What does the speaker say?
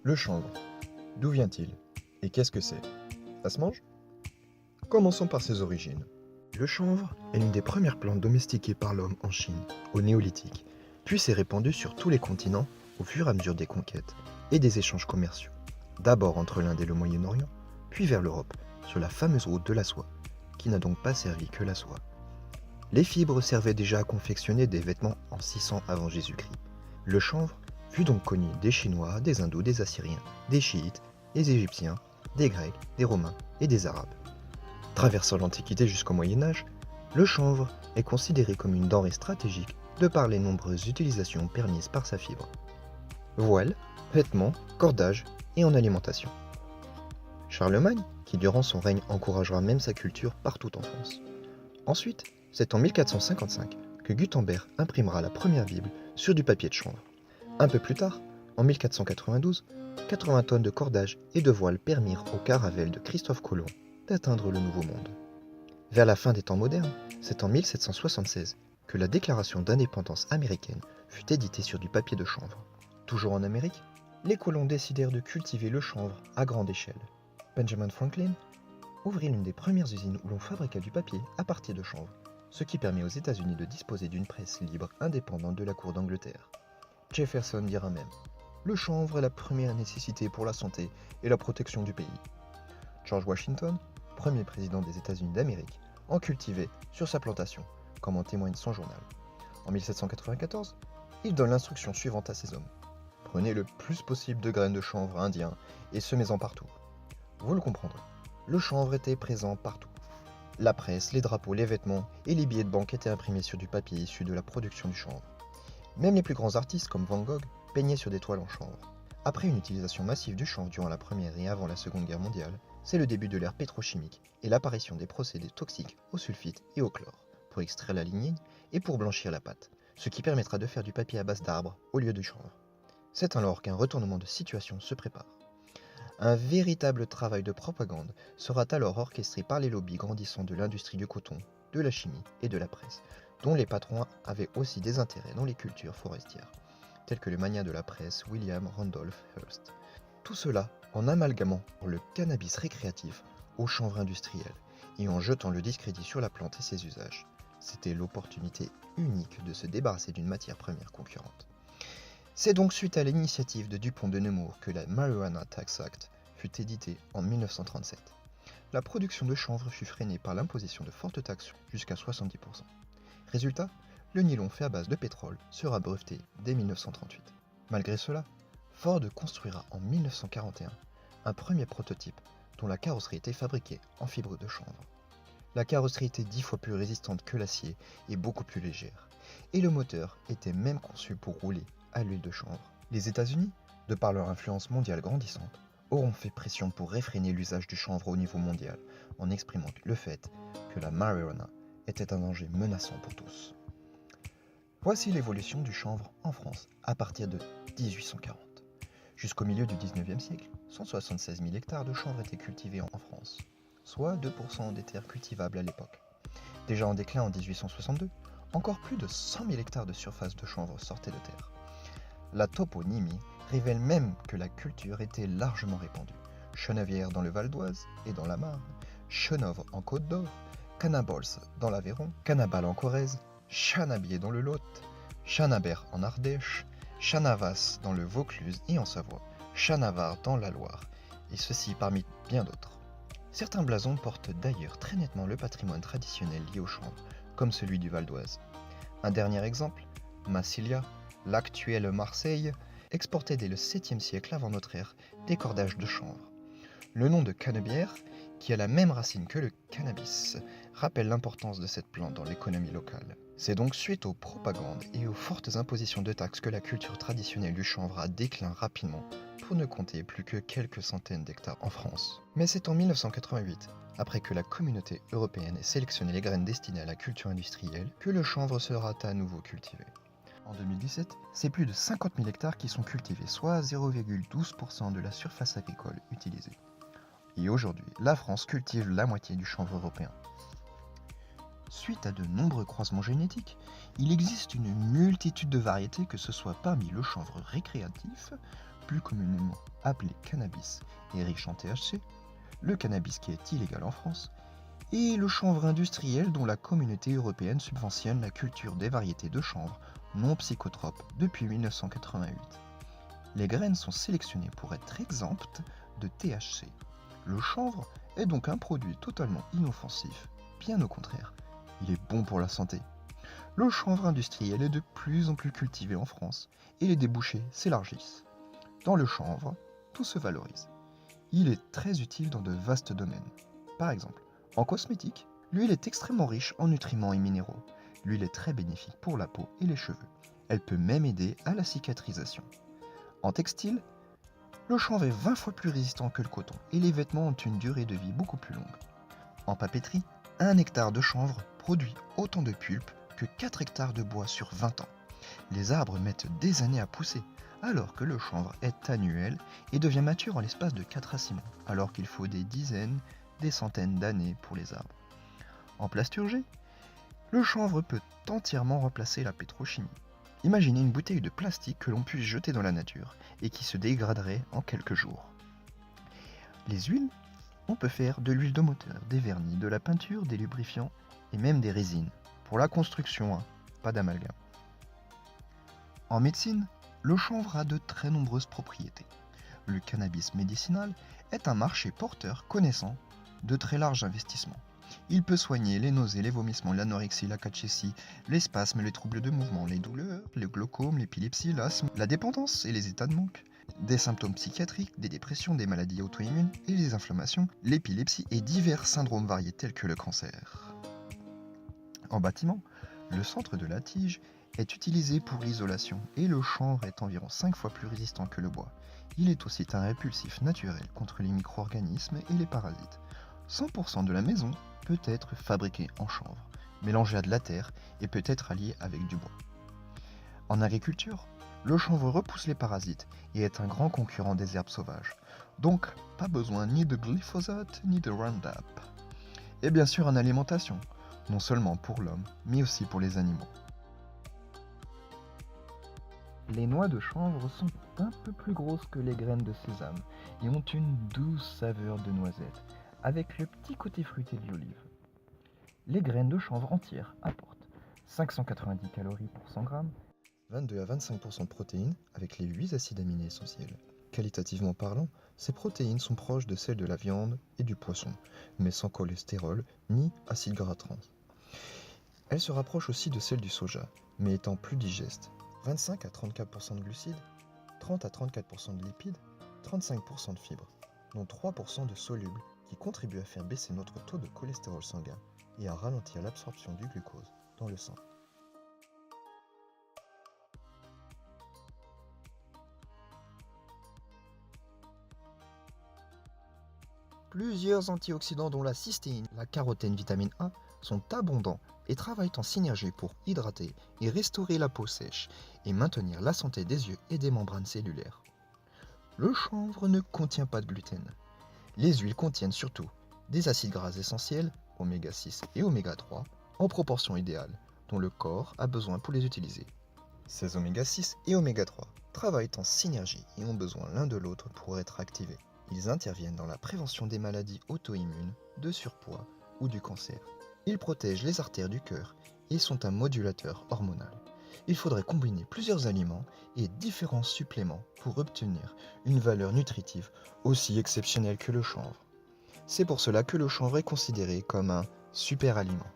Le chanvre, d'où vient-il? Et qu'est-ce que c'est? Ça se mange? Commençons par ses origines. Le chanvre est l'une des premières plantes domestiquées par l'homme en Chine, au néolithique, puis s'est répandue sur tous les continents au fur et à mesure des conquêtes et des échanges commerciaux. D'abord entre l'Inde et le Moyen-Orient, puis vers l'Europe, sur la fameuse route de la soie, qui n'a donc pas servi que la soie. Les fibres servaient déjà à confectionner des vêtements en 600 avant Jésus-Christ. Le chanvre fut donc connu des Chinois, des Hindous, des Assyriens, des Chiites, des Égyptiens, des Grecs, des Romains et des Arabes. Traversant l'Antiquité jusqu'au Moyen Âge, le chanvre est considéré comme une denrée stratégique de par les nombreuses utilisations permises par sa fibre. Voile, vêtements, cordages et en alimentation. Charlemagne, qui durant son règne encouragera même sa culture partout en France. Ensuite, c'est en 1455 que Gutenberg imprimera la première Bible sur du papier de chanvre. Un peu plus tard, en 1492, 80 tonnes de cordages et de voiles permirent au caravelle de Christophe Colomb d'atteindre le Nouveau Monde. Vers la fin des temps modernes, c'est en 1776 que la Déclaration d'indépendance américaine fut éditée sur du papier de chanvre. Toujours en Amérique, les colons décidèrent de cultiver le chanvre à grande échelle. Benjamin Franklin ouvrit l'une des premières usines où l'on fabriqua du papier à partir de chanvre, ce qui permet aux États-Unis de disposer d'une presse libre indépendante de la cour d'Angleterre. Jefferson dira même: le chanvre est la première nécessité pour la santé et la protection du pays. George Washington, premier président des États-Unis d'Amérique, en cultivait sur sa plantation, comme en témoigne son journal. En 1794, il donne l'instruction suivante à ses hommes: prenez le plus possible de graines de chanvre indien et semez-en partout. Vous le comprendrez, le chanvre était présent partout. La presse, les drapeaux, les vêtements et les billets de banque étaient imprimés sur du papier issu de la production du chanvre. Même les plus grands artistes comme Van Gogh peignaient sur des toiles en chanvre. Après une utilisation massive du chanvre durant la Première et avant la Seconde Guerre mondiale, c'est le début de l'ère pétrochimique et l'apparition des procédés toxiques au sulfite et au chlore pour extraire la lignine et pour blanchir la pâte, ce qui permettra de faire du papier à base d'arbres au lieu du chanvre. C'est alors qu'un retournement de situation se prépare. Un véritable travail de propagande sera alors orchestré par les lobbies grandissants de l'industrie du coton, de la chimie et de la presse, dont les patrons avaient aussi des intérêts dans les cultures forestières, tels que le magnat de la presse William Randolph Hearst. Tout cela en amalgamant le cannabis récréatif au chanvre industriel et en jetant le discrédit sur la plante et ses usages. C'était l'opportunité unique de se débarrasser d'une matière première concurrente. C'est donc suite à l'initiative de Dupont de Nemours que la Marijuana Tax Act fut éditée en 1937. La production de chanvre fut freinée par l'imposition de fortes taxes jusqu'à 70%. Résultat, le nylon fait à base de pétrole sera breveté dès 1938. Malgré cela, Ford construira en 1941 un premier prototype dont la carrosserie était fabriquée en fibre de chanvre. La carrosserie était 10 fois plus résistante que l'acier et beaucoup plus légère, et le moteur était même conçu pour rouler à l'huile de chanvre. Les États-Unis, de par leur influence mondiale grandissante, auront fait pression pour réfréner l'usage du chanvre au niveau mondial, en exprimant le fait que la marijuana était un danger menaçant pour tous. Voici l'évolution du chanvre en France à partir de 1840. Jusqu'au milieu du 19e siècle, 176 000 hectares de chanvre étaient cultivés en France, soit 2% des terres cultivables à l'époque. Déjà en déclin en 1862, encore plus de 100 000 hectares de surface de chanvre sortaient de terre. La toponymie révèle même que la culture était largement répandue. Chenevière dans le Val d'Oise et dans la Marne, Chenovre en Côte d'Or, Canabols dans l'Aveyron, Canabal en Corrèze, Chanabier dans le Lot, Chanabert en Ardèche, Chanavas dans le Vaucluse et en Savoie, Chanavar dans la Loire, et ceci parmi bien d'autres. Certains blasons portent d'ailleurs très nettement le patrimoine traditionnel lié au chanvre, comme celui du Val d'Oise. Un dernier exemple, Massilia, l'actuelle Marseille, exportait dès le 7e siècle avant notre ère des cordages de chanvre. Le nom de canebière, qui a la même racine que le cannabis, rappelle l'importance de cette plante dans l'économie locale. C'est donc suite aux propagandes et aux fortes impositions de taxes que la culture traditionnelle du chanvre a déclin rapidement, pour ne compter plus que quelques centaines d'hectares en France. Mais c'est en 1988, après que la communauté européenne ait sélectionné les graines destinées à la culture industrielle, que le chanvre sera à nouveau cultivé. En 2017, c'est plus de 50 000 hectares qui sont cultivés, soit 0,12% de la surface agricole utilisée. Et aujourd'hui, la France cultive la moitié du chanvre européen. Suite à de nombreux croisements génétiques, il existe une multitude de variétés, que ce soit parmi le chanvre récréatif, plus communément appelé cannabis, est riche en THC, le cannabis qui est illégal en France, et le chanvre industriel dont la communauté européenne subventionne la culture des variétés de chanvre non psychotropes depuis 1988. Les graines sont sélectionnées pour être exemptes de THC. Le chanvre est donc un produit totalement inoffensif, bien au contraire, il est bon pour la santé. Le chanvre industriel est de plus en plus cultivé en France et les débouchés s'élargissent. Dans le chanvre, tout se valorise. Il est très utile dans de vastes domaines. Par exemple, en cosmétique, l'huile est extrêmement riche en nutriments et minéraux. L'huile est très bénéfique pour la peau et les cheveux. Elle peut même aider à la cicatrisation. En textile, le chanvre est 20 fois plus résistant que le coton et les vêtements ont une durée de vie beaucoup plus longue. En papeterie, 1 hectare de chanvre produit autant de pulpe que 4 hectares de bois sur 20 ans. Les arbres mettent des années à pousser, alors que le chanvre est annuel et devient mature en l'espace de 4 à 6 mois, alors qu'il faut des dizaines, des centaines d'années pour les arbres. En plasturgie, le chanvre peut entièrement remplacer la pétrochimie. Imaginez une bouteille de plastique que l'on puisse jeter dans la nature et qui se dégraderait en quelques jours. Les huiles, on peut faire de l'huile de moteur, des vernis, de la peinture, des lubrifiants et même des résines. Pour la construction, pas d'amalgame. En médecine, le chanvre a de très nombreuses propriétés. Le cannabis médicinal est un marché porteur connaissant de très larges investissements. Il peut soigner les nausées, les vomissements, l'anorexie, la cachexie, les spasmes, les troubles de mouvement, les douleurs, le glaucome, l'épilepsie, l'asthme, la dépendance et les états de manque, des symptômes psychiatriques, des dépressions, des maladies auto-immunes et les inflammations, l'épilepsie et divers syndromes variés tels que le cancer. En bâtiment, le centre de la tige est utilisé pour l'isolation et le chanvre est environ 5 fois plus résistant que le bois. Il est aussi un répulsif naturel contre les micro-organismes et les parasites. 100% de la maison peut être fabriquée en chanvre, mélangé à de la terre et peut être allié avec du bois. En agriculture, le chanvre repousse les parasites et est un grand concurrent des herbes sauvages. Donc, pas besoin ni de glyphosate ni de Roundup. Et bien sûr en alimentation, non seulement pour l'homme, mais aussi pour les animaux. Les noix de chanvre sont un peu plus grosses que les graines de sésame et ont une douce saveur de noisette, avec le petit côté fruité de l'olive. Les graines de chanvre entières apportent 590 calories pour 100 g, 22 à 25% de protéines avec les 8 acides aminés essentiels. Qualitativement parlant, ces protéines sont proches de celles de la viande et du poisson, mais sans cholestérol ni acides gras trans. Elles se rapprochent aussi de celles du soja, mais étant plus digestes. 25 à 34% de glucides, 30 à 34% de lipides, 35% de fibres, dont 3% de solubles qui contribuent à faire baisser notre taux de cholestérol sanguin et à ralentir l'absorption du glucose dans le sang. Plusieurs antioxydants dont la cystéine, la carotène vitamine A sont abondants et travaillent en synergie pour hydrater et restaurer la peau sèche et maintenir la santé des yeux et des membranes cellulaires. Le chanvre ne contient pas de gluten. Les huiles contiennent surtout des acides gras essentiels, oméga 6 et oméga 3, en proportion idéale, dont le corps a besoin pour les utiliser. Ces oméga 6 et oméga 3 travaillent en synergie et ont besoin l'un de l'autre pour être activés. Ils interviennent dans la prévention des maladies auto-immunes, de surpoids ou du cancer. Ils protègent les artères du cœur et sont un modulateur hormonal. Il faudrait combiner plusieurs aliments et différents suppléments pour obtenir une valeur nutritive aussi exceptionnelle que le chanvre. C'est pour cela que le chanvre est considéré comme un super aliment.